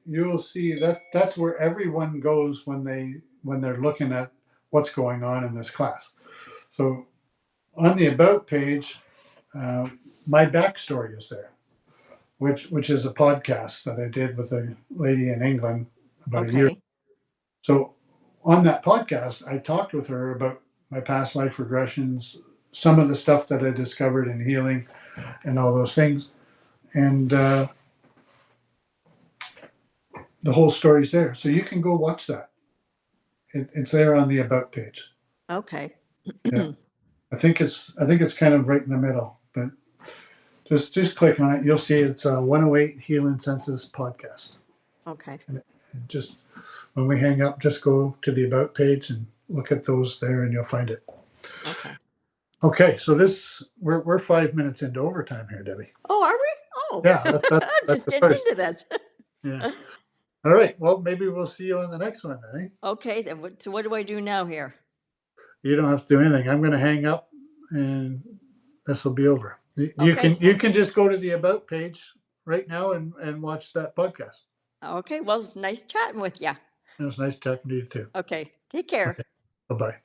you'll see that that's where everyone goes when they're looking at what's going on in this class. So on the about page, uh, my backstory is there, which is a podcast that I did with a lady in England about a year. okay, So on that podcast, I talked with her about my past life regressions, some of the stuff that I discovered in healing, and all those things. And the whole story's there, so you can go watch that. It's there on the about page. okay, Yeah, I think it's kind of right in the middle, but just click on it. You'll see it's a 108 Healing Senses podcast. okay, And just when we hang up, just go to the about page and look at those there, and you'll find it. okay. Okay, so we're 5 minutes into overtime here, Debbie. Oh, are we? Oh, Yeah, I'm that's just the getting first. into this. Yeah. All right. Well, maybe we'll see you on the next one then. Eh? Okay, then so what do I do now here? You don't have to do anything. I'm going to hang up, and this will be over. Okay, You can just go to the about page right now and watch that podcast. okay. Well, it's nice chatting with you. It was nice talking to you too. Okay, take care. Okay. Bye bye.